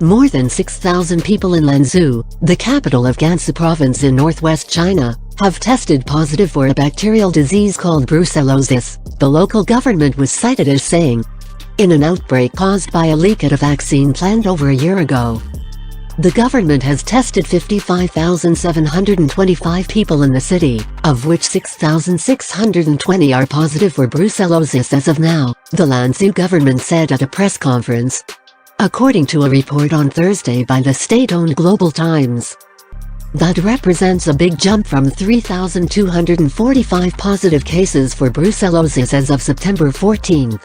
More than 6,000 people in Lanzhou, the capital of Gansu province in northwest China, have tested positive for a bacterial disease called Brucellosis, the local government was cited as saying, in an outbreak caused by a leak at a vaccine plant over a year ago. The government has tested 55,725 people in the city, of which 6,620 are positive for Brucellosis as of now, the Lanzhou government said at a press conference, according to a report on Thursday by the state-owned Global Times. That represents a big jump from 3,245 positive cases for Brucellosis as of September 14.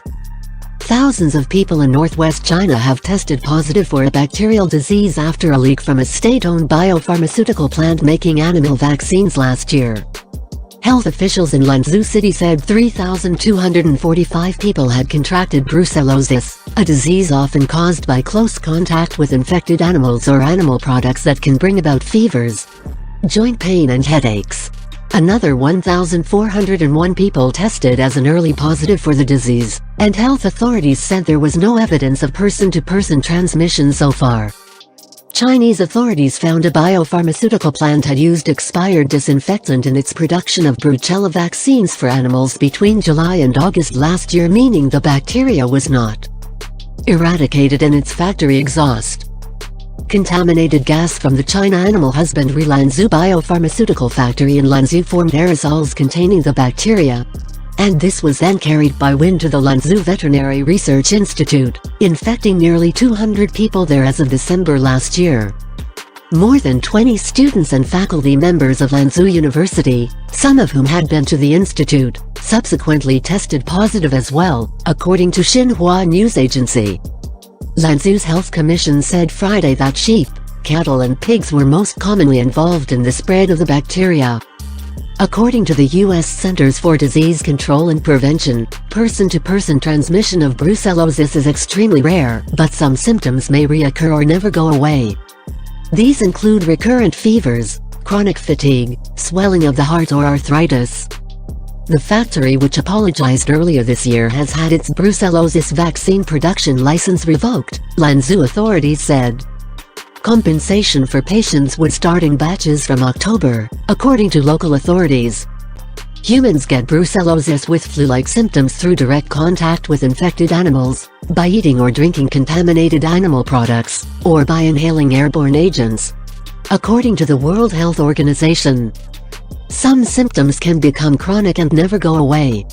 Thousands of people in northwest China have tested positive for a bacterial disease after a leak from a state-owned biopharmaceutical plant making animal vaccines last year. Health officials in Lanzhou city said 3,245 people had contracted Brucellosis, a disease often caused by close contact with infected animals or animal products that can bring about fevers, joint pain and headaches. Another 1,401 people tested as an early positive for the disease, and health authorities said there was no evidence of person-to-person transmission so far. Chinese authorities found a biopharmaceutical plant had used expired disinfectant in its production of Brucellosis vaccines for animals between July and August last year, meaning the bacteria was not eradicated in its factory exhaust. Contaminated gas from the China Animal Husbandry Lanzhou biopharmaceutical factory in Lanzhou formed aerosols containing the bacteria, and this was then carried by wind to the Lanzhou Veterinary Research Institute, infecting nearly 200 people there as of December last year. More than 20 students and faculty members of Lanzhou University, some of whom had been to the institute, subsequently tested positive as well, according to Xinhua news agency. Lanzhou's Health Commission said Friday that sheep, cattle and pigs were most commonly involved in the spread of the bacteria. According to the U.S. Centers for Disease Control and Prevention, person-to-person transmission of Brucellosis is extremely rare, but some symptoms may reoccur or never go away. These include recurrent fevers, chronic fatigue, swelling of the heart or arthritis. The factory, which apologized earlier this year, has had its Brucellosis vaccine production license revoked, Lanzhou authorities said. Compensation for patients would start in batches from October, according to local authorities. Humans get Brucellosis with flu-like symptoms through direct contact with infected animals, by eating or drinking contaminated animal products, or by inhaling airborne agents, according to the World Health Organization. Some symptoms can become chronic and never go away.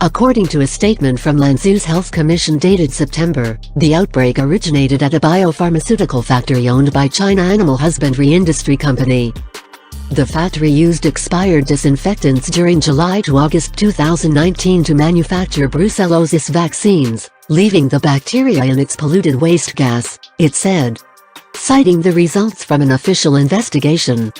According to a statement from Lanzhou's Health Commission dated September, the outbreak originated at a biopharmaceutical factory owned by China Animal Husbandry Industry Company. The factory used expired disinfectants during July to August 2019 to manufacture Brucellosis vaccines, leaving the bacteria in its polluted waste gas, it said, citing the results from an official investigation.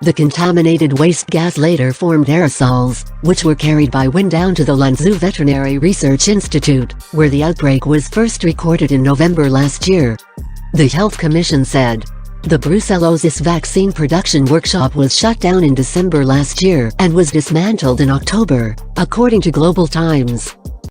The contaminated waste gas later formed aerosols, which were carried by wind down to the Lanzhou Veterinary Research Institute, where the outbreak was first recorded in November last year. The Health Commission said, the Brucellosis vaccine production workshop was shut down in December last year and was dismantled in October, according to Global Times.